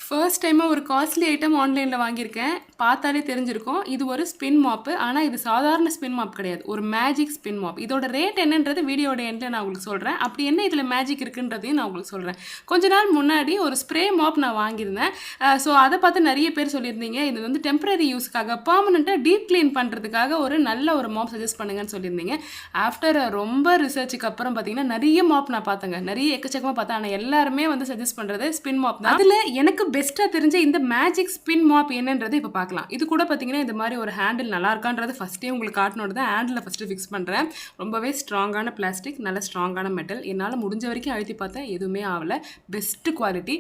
First டைமாக ஒரு costly item ஆன்லைனில் வாங்கியிருக்கேன். பார்த்தாலே தெரிஞ்சிருக்கும். இது ஒரு ஸ்பின் மாப்பு. ஆனால் இது சாதாரண ஸ்பின் மாப் கிடையாது. ஒரு மேஜிக் ஸ்பின் மாப். இதோட ரேட் என்னன்றது வீடியோட எண்டில் நான் உங்களுக்கு சொல்கிறேன். அப்படி என்ன இதில் மேஜிக் இருக்குன்றதையும் நான் உங்களுக்கு சொல்கிறேன். கொஞ்ச நாள் முன்னாடி ஒரு ஸ்ப்ரே மாப் நான் வாங்கியிருந்தேன். ஸோ அதை பார்த்து நிறைய பேர் சொல்லியிருந்தீங்க, இது வந்து டெம்பரரி யூஸ்க்காக பர்மனெண்ட்டாக டீப் க்ளீன் பண்ணுறதுக்காக ஒரு நல்ல ஒரு மாப் சஜஸ்ட் பண்ணுங்கன்னு சொல்லியிருந்தீங்க. ஆஃப்டர் ரொம்ப ரிசர்ச்சுக்கு அப்புறம் பார்த்தீங்கன்னா நிறைய மாப் நான் பார்த்தேங்க. நிறைய எக்கச்சக்கமாக பார்த்தேன். ஆனால் எல்லாருமே வந்து சஜஸ்ட் பண்ணுறது ஸ்பின் மாப் தான். அதில் எனக்கு பெஸ்ட்டாக தெரிஞ்ச இந்த மேஜிக் ஸ்பின் மாப் என்னன்றது இப்போ பார்க்கலாம். இது கூட பார்த்தீங்கன்னா இந்த மாதிரி ஒரு ஹேண்டில் நல்லா இருக்கான்றது ஃபஸ்ட்டே உங்களுக்கு காட்டினோட தான் ஹேண்டில் ஃபஸ்ட்டு ஃபிக்ஸ் பண்ணுறேன். ரொம்பவே ஸ்ட்ராங்கான பிளாஸ்டிக், நல்ல ஸ்ட்ராங்கான மெட்டல். என்னால் முடிஞ்ச வரைக்கும் அழுத்தி பார்த்தேன், எதுவுமே ஆகலை. Best quality.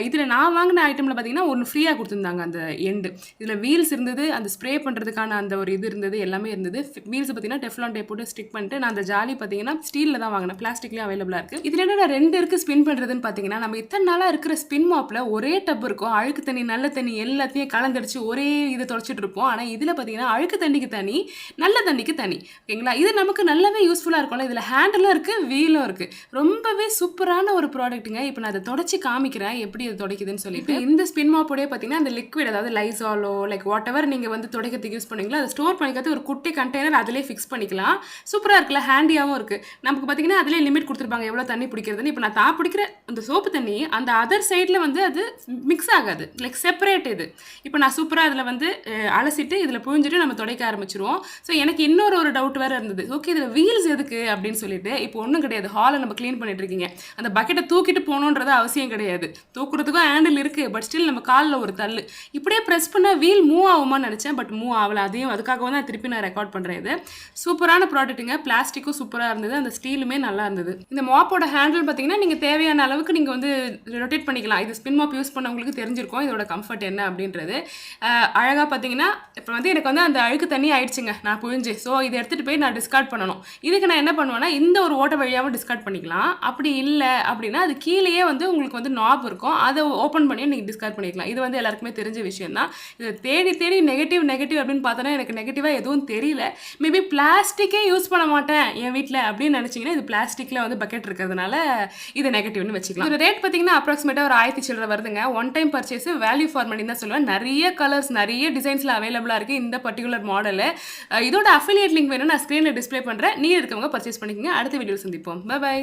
இதில் நான் வாங்கின ஐட்டமில் பார்த்தீங்கன்னா ஒன்று ஃப்ரீயாக கொடுத்துருந்தாங்க. அந்த எண்டு இதில் வீல்ஸ் இருந்தது, அந்த ஸ்ப்ரே பண்ணுறதுக்கான அந்த ஒரு இது இருந்தது, எல்லாமே இருந்தது. வீல்ஸ் பார்த்தீங்கன்னா டெஃப்லான் டேப் போட்டு ஸ்டிக் பண்ணிட்டு, நான் அந்த ஜாலி பார்த்தீங்கன்னா ஸ்டீலில் தான் வாங்கினேன். பிளாஸ்டிக்லேயும் அவைலபிளாக இருக்குது. இதில் என்ன ரெண்டு இருக்குது ஸ்பின் பண்ணுறதுன்னு பார்த்தீங்கன்னா, நம்ம இத்தனை நாளாக இருக்கிற ஸ்பின் மாப்பில் ஒரே டப் இருக்கும். அழுக்கு தண்ணி நல்ல தண்ணி எல்லாத்தையும் கலந்தடிச்சு ஒரே இதை தொடச்சிட்டு இருப்போம். ஆனால் இதில் பார்த்தீங்கன்னா அழுக்கு தண்ணிக்கு தனி, நல்ல தண்ணிக்கு தனி. ஓகேங்களா? இது நமக்கு நல்லாவே யூஸ்ஃபுல்லாக இருக்கும்ல. இதில் ஹேண்டிலும் இருக்குது, வீலும் இருக்குது. ரொம்பவே சூப்பரான ஒரு ப்ராடக்ட்டுங்க. இப்போ நான் அதை தொடச்சி காமிக்கிறேன் எப்படி அது துடைக்குதுன்னு சொல்லிட்டு. இந்த ஸ்பின் மாப்போடய பார்த்தீங்கன்னா அந்த லிக்விட், அதாவது லைசாலோ லைக் வாட் எவர் நீங்கள் வந்து துடைக்கிறதுக்கு யூஸ் பண்ணுவீங்களோ அதை ஸ்டோர் பண்ணிக்கிறது ஒரு குட்டி கண்டெய்னர் அதிலே ஃபிக்ஸ் பண்ணிக்கலாம். சூப்பராக இருக்குல்ல, ஹேண்டியாகவும் இருக்குது. நமக்கு பார்த்தீங்கன்னா அதிலே லிமிட் கொடுத்துருப்பாங்க எவ்வளோ தண்ணி பிடிக்கிறதுன்னு. இப்போ நான் பிடிக்கிற அந்த சோப்பு தண்ணி அந்த அதர் சைடில் வந்து அது மிக்ஸ் ஆகாது, லைக் செப்பரேட். இது இப்போ நான் சூப்பராக அதில் வந்து அலசிட்டு இதில் புழிஞ்சிட்டு நம்ம துடைக்க ஆரம்பிச்சிருவோம். ஸோ எனக்கு இன்னொரு டவுட் வேறு இருந்தது. ஓகே, இதில் வீல்ஸ் எதுக்கு அப்படின்னு சொல்லிட்டு. இப்போ ஒன்றும் கிடையாது, ஹாலை நம்ம க்ளீன் பண்ணிட்டு இருக்கீங்க, அந்த பக்கெட்டை தூக்கிட்டு போகணுன்றது அவசியம் கிடையாது. தூக்குறதுக்கும் ஹேண்டில் இருக்குது, பட் ஸ்டில் நம்ம காலில் ஒரு தள்ளு இப்படியே ப்ரெஸ் பண்ணால் வீல் மூவ் ஆகுமான்னு நினச்சேன், பட் மூவ் ஆகலை. அதையும் அதுக்காக தான் திருப்பி நான் ரெக்கார்ட் பண்ணுறேன். இது சூப்பரான ப்ராடக்ட்டுங்க. பிளாஸ்டிக்கும் சூப்பராக இருந்தது, அந்த ஸ்டீலுமே நல்லா இருந்தது. இந்த மாப்போட ஹேண்டில் பார்த்தீங்கன்னா நீங்கள் தேவையான அளவுக்கு நீங்கள் வந்து ரொட்டேட் பண்ணிக்கலாம். இது ஸ்பின் மாப் யூஸ் பண்ணவங்களுக்கு தெரிஞ்சிருக்கும் இதோட கம்ஃபர்ட் என்ன அப்படின்றது. அழகாக பார்த்தீங்கன்னா இப்போ வந்து எனக்கு வந்து அந்த அழுக்கு தண்ணி ஆயிடுச்சுங்க, நான் புழிஞ்சு. ஸோ இதை எடுத்துகிட்டு போய் நான் டிஸ்கார்ட் பண்ணணும். இதுக்கு நான் என்ன பண்ணுவேன்னா இந்த ஒரு ஓட்ட வழியாகவும் டிஸ்கார்ட் பண்ணிக்கலாம். அப்படி இல்லை அப்படின்னா அது கீழேயே வந்து உங்களுக்கு வந்து நாப் இருக்கும், அதை ஓப்பன் பண்ணி நீங்கள் டிஸ்கார்ட் பண்ணிக்கலாம். இது வந்து எல்லாருக்குமே தெரிஞ்ச விஷயம் தான். இதை தேடி தேடி நெகட்டிவ் அப்படின்னு பார்த்தோன்னா எனக்கு நெகட்டிவாக எதுவும் தெரியல. மேபி பிளாஸ்டிக்கே யூஸ் பண்ண மாட்டேன் என் வீட்டில் அப்படின்னு நினச்சிங்கன்னா இது பிளாஸ்டிக்கில் வந்து பக்கெட் இருக்கிறதுனால இது நெகட்டிவ்னு வச்சுக்கலாம். இது ரேட் பார்த்தீங்கன்னா அப்ராக்சிமேட்டாக ஒரு 1000 சில்லரை வருதுங்க. One time purchase, value for money தான் சொல்லுவேன். நிறைய கலர்ஸ் நிறைய டிசைன்ஸில் அவைலபிளாக இருக்குது இந்த பர்டிகுலர் மாடலு. இதோட அஃபிலியேட் லிங்க் வேணும், நான் ஸ்க்ரீனில் டிஸ்பிளே பண்ணுறேன். நீ இருக்கவங்க பர்ச்சேஸ் பண்ணிக்கோங்க. அடுத்த வீடியோ சந்திப்போம். பை.